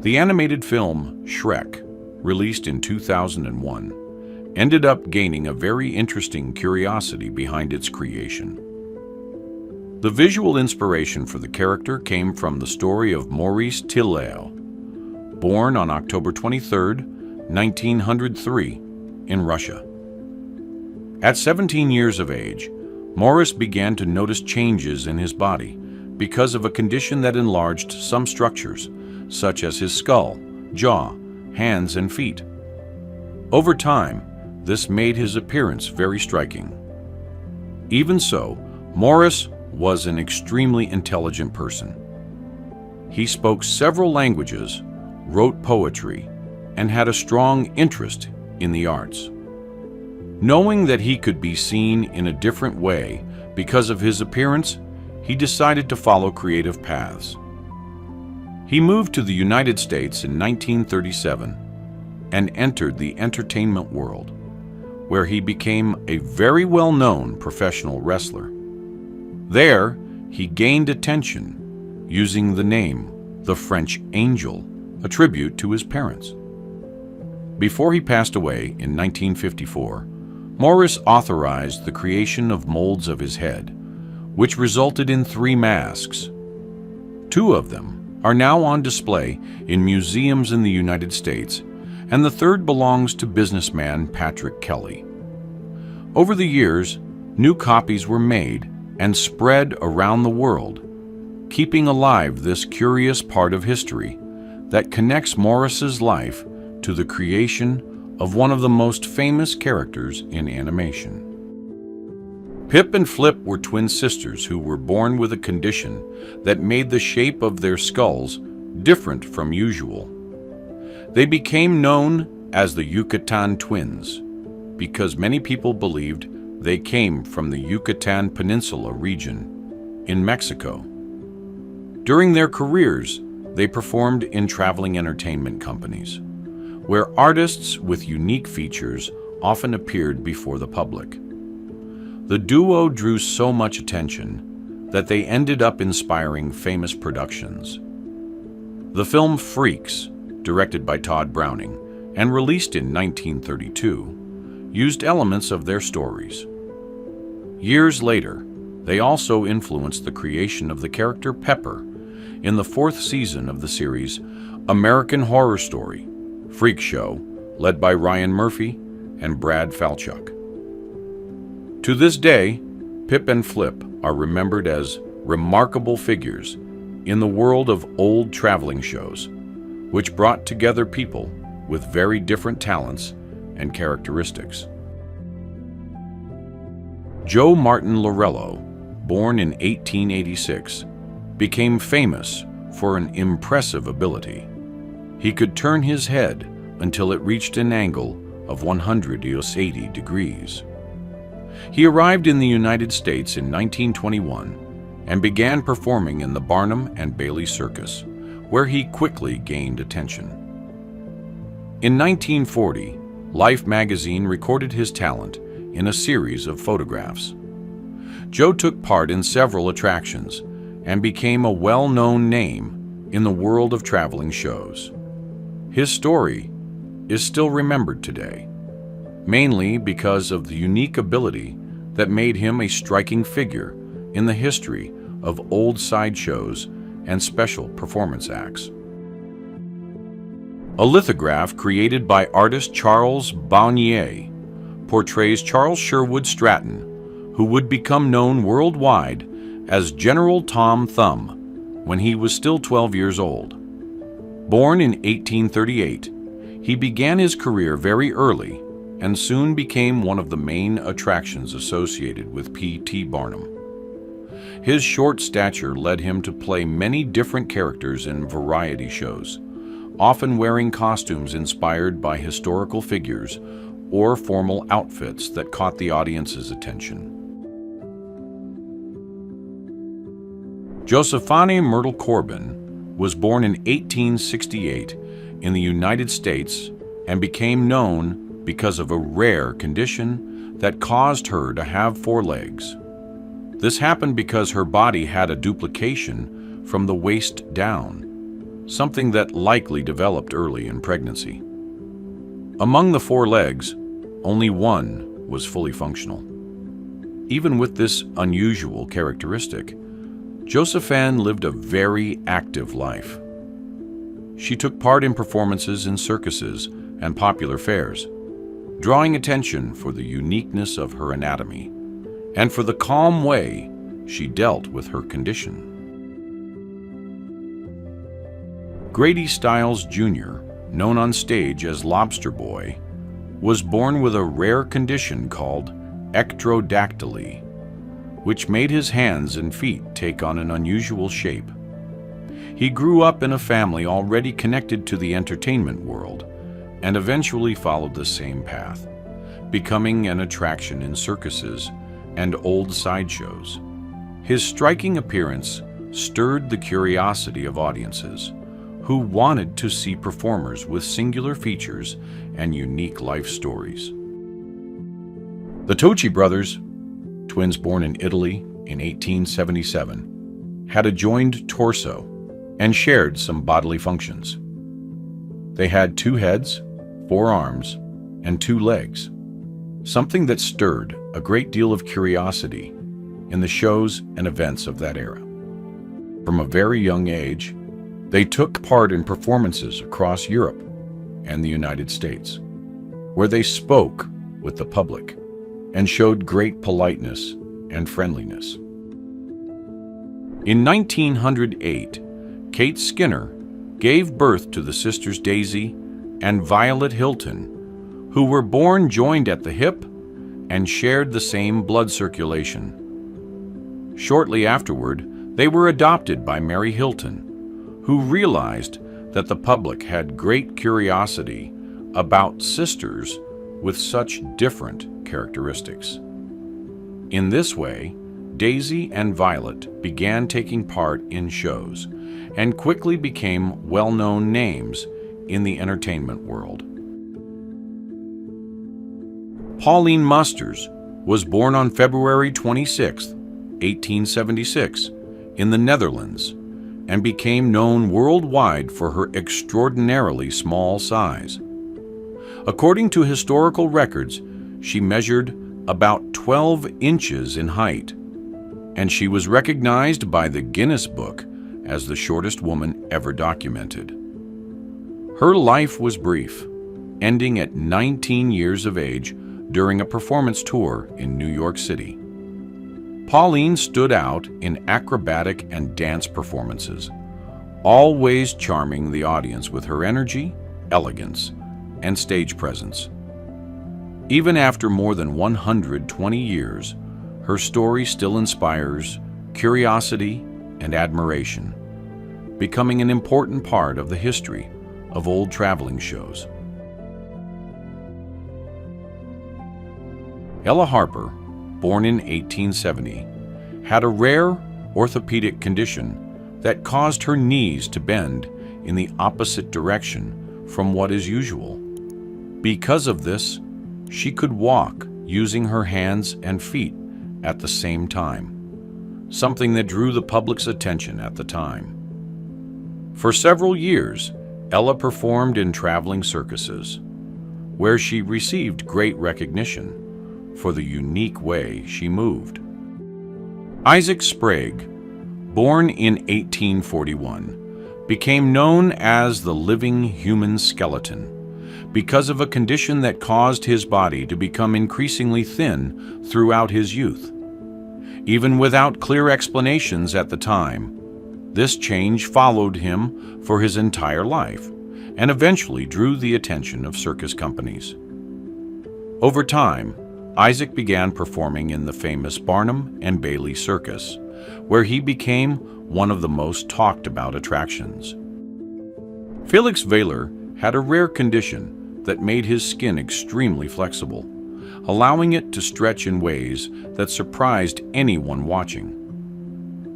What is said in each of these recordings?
The animated film Shrek, released in 2001, ended up gaining a very interesting curiosity behind its creation. The visual inspiration for the character came from the story of Maurice Tilleul, born on October 23, 1903, in Russia. At 17 years of age, Maurice began to notice changes in his body because of a condition that enlarged some structures, such as his skull, jaw, hands, and feet. Over time, this made his appearance very striking. Even so, Maurice was an extremely intelligent person. He spoke several languages, wrote poetry, and had a strong interest in the arts. Knowing that he could be seen in a different way because of his appearance, he decided to follow creative paths. He moved to the United States in 1937 and entered the entertainment world, where he became a very well-known professional wrestler. There, he gained attention using the name the French Angel, a tribute to his parents. Before he passed away in 1954, Maurice authorized the creation of molds of his head, which resulted in 3 masks. 2 of them are now on display in museums in the United States, and the 3rd belongs to businessman Patrick Kelly. Over the years, new copies were made and spread around the world, keeping alive this curious part of history that connects Maurice's life to the creation of one of the most famous characters in animation. Pip and Flip were twin sisters who were born with a condition that made the shape of their skulls different from usual. They became known as the Yucatan twins because many people believed they came from the Yucatan Peninsula region in Mexico. During their careers, they performed in traveling entertainment companies, where artists with unique features often appeared before the public. The duo drew so much attention that they ended up inspiring famous productions. The film Freaks, directed by Todd Browning and released in 1932, used elements of their stories. Years later, they also influenced the creation of the character Pepper in the 4th season of the series American Horror Story, Freak Show, led by Ryan Murphy and Brad Falchuk. To this day, Pip and Flip are remembered as remarkable figures in the world of old traveling shows, which brought together people with very different talents and characteristics. Joe Martin Lorello, born in 1886, became famous for an impressive ability. He could turn his head until it reached an angle of 180 degrees. He arrived in the United States in 1921 and began performing in the Barnum and Bailey Circus, where he quickly gained attention. In 1940, Life magazine recorded his talent in a series of photographs. Joe took part in several attractions and became a well-known name in the world of traveling shows. His story is still remembered today, mainly because of the unique ability that made him a striking figure in the history of old sideshows and special performance acts. A lithograph created by artist Charles Bonnier portrays Charles Sherwood Stratton, who would become known worldwide as General Tom Thumb when he was still 12 years old. Born in 1838, he began his career very early and soon became one of the main attractions associated with P.T. Barnum. His short stature led him to play many different characters in variety shows, often wearing costumes inspired by historical figures or formal outfits that caught the audience's attention. Josephine Myrtle Corbin was born in 1868 in the United States and became known because of a rare condition that caused her to have 4 legs. This happened because her body had a duplication from the waist down. something that likely developed early in pregnancy. Among the 4 legs, only one was fully functional. Even with this unusual characteristic, Josephine lived a very active life. She took part in performances in circuses and popular fairs, drawing attention for the uniqueness of her anatomy and for the calm way she dealt with her condition. Grady Stiles Jr., known on stage as Lobster Boy, was born with a rare condition called ectrodactyly, which made his hands and feet take on an unusual shape. He grew up in a family already connected to the entertainment world and eventually followed the same path, becoming an attraction in circuses and old sideshows. His striking appearance stirred the curiosity of audiences who wanted to see performers with singular features and unique life stories. The Tocci brothers, twins born in Italy in 1877, had a joined torso and shared some bodily functions. They had 2 heads, 4 arms, and 2 legs, something that stirred a great deal of curiosity in the shows and events of that era. From a very young age, they took part in performances across Europe and the United States, where they spoke with the public and showed great politeness and friendliness. In 1908, Kate Skinner gave birth to the sisters Daisy and Violet Hilton, who were born joined at the hip and shared the same blood circulation. Shortly afterward, they were adopted by Mary Hilton, who realized that the public had great curiosity about sisters with such different characteristics. In this way, Daisy and Violet began taking part in shows and quickly became well-known names in the entertainment world. Pauline Musters was born on February 26, 1876, in the Netherlands, and became known worldwide for her extraordinarily small size. According to historical records, she measured about 12 inches in height, and she was recognized by the Guinness Book as the shortest woman ever documented. Her life was brief, ending at 19 years of age during a performance tour in New York City. Pauline stood out in acrobatic and dance performances, always charming the audience with her energy, elegance, and stage presence. Even after more than 120 years, her story still inspires curiosity and admiration, becoming an important part of the history of old traveling shows. Ella Harper, born in 1870, had a rare orthopedic condition that caused her knees to bend in the opposite direction from what is usual. Because of this, she could walk using her hands and feet at the same time, something that drew the public's attention at the time. For several years, Ella performed in traveling circuses, where she received great recognition for the unique way she moved. Isaac Sprague, born in 1841, became known as the living human skeleton because of a condition that caused his body to become increasingly thin throughout his youth. Even without clear explanations at the time, this change followed him for his entire life and eventually drew the attention of circus companies. Over time, Isaac began performing in the famous Barnum and Bailey Circus, where he became one of the most talked about attractions. Felix Weyler had a rare condition that made his skin extremely flexible, allowing it to stretch in ways that surprised anyone watching.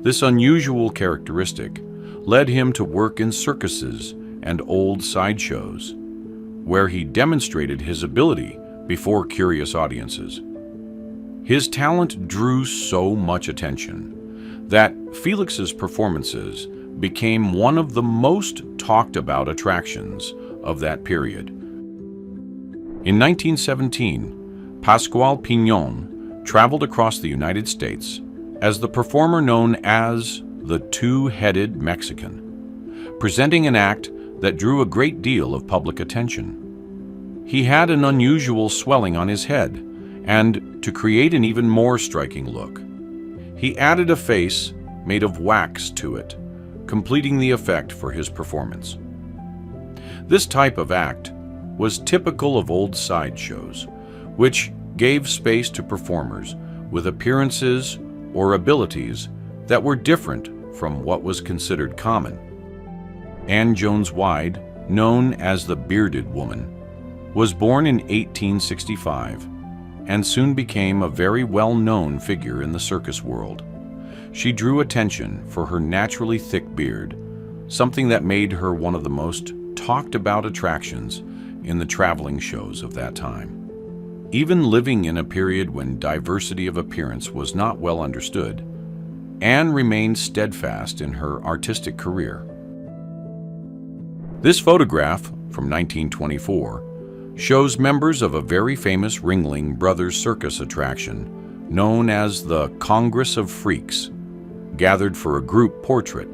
This unusual characteristic led him to work in circuses and old sideshows, where he demonstrated his ability before curious audiences. His talent drew so much attention that Felix's performances became one of the most talked about attractions of that period. In 1917, Pascual Piñon traveled across the United States as the performer known as the Two-Headed Mexican, presenting an act that drew a great deal of public attention. He had an unusual swelling on his head, and to create an even more striking look, he added a face made of wax to it, completing the effect for his performance. This type of act was typical of old sideshows, which gave space to performers with appearances or abilities that were different from what was considered common. Anne Jones Wide, known as the Bearded Woman, was born in 1865 and soon became a very well-known figure in the circus world. She drew attention for her naturally thick beard, something that made her one of the most talked about attractions in the traveling shows of that time. Even living in a period when diversity of appearance was not well understood, Anne remained steadfast in her artistic career. This photograph from 1924 shows members of a very famous Ringling Brothers circus attraction known as the Congress of Freaks, gathered for a group portrait.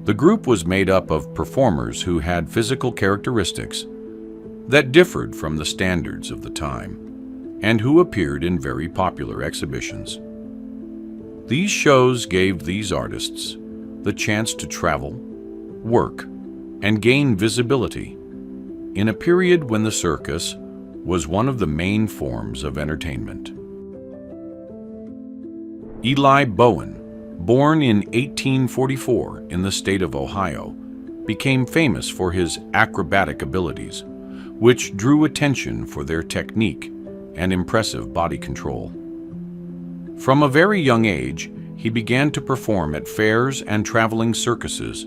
The group was made up of performers who had physical characteristics that differed from the standards of the time and who appeared in very popular exhibitions. These shows gave these artists the chance to travel, work, and gain visibility in a period when the circus was one of the main forms of entertainment. Eli Bowen, born in 1844 in the state of Ohio, became famous for his acrobatic abilities, which drew attention for their technique and impressive body control. From a very young age, he began to perform at fairs and traveling circuses,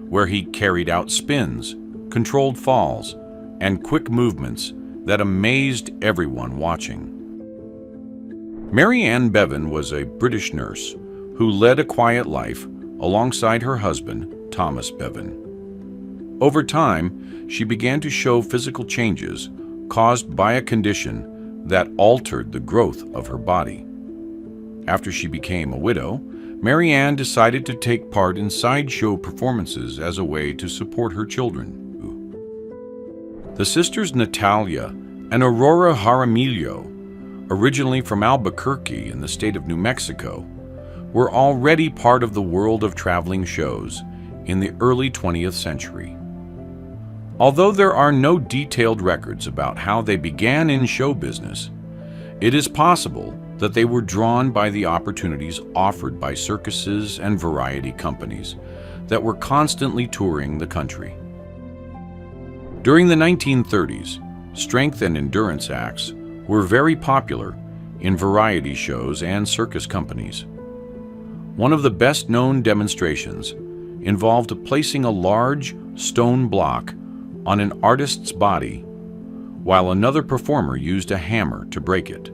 where he carried out spins, controlled falls, and quick movements that amazed everyone watching. Mary Ann Bevan was a British nurse who led a quiet life alongside her husband, Thomas Bevan. Over time, she began to show physical changes caused by a condition that altered the growth of her body. After she became a widow, Mary Ann decided to take part in sideshow performances as a way to support her children. The sisters Natalia and Aurora Jaramillo, originally from Albuquerque in the state of New Mexico, were already part of the world of traveling shows in the early 20th century. Although there are no detailed records about how they began in show business, it is possible that they were drawn by the opportunities offered by circuses and variety companies that were constantly touring the country. During the 1930s, strength and endurance acts were very popular in variety shows and circus companies. One of the best-known demonstrations involved placing a large stone block on an artist's body while another performer used a hammer to break it.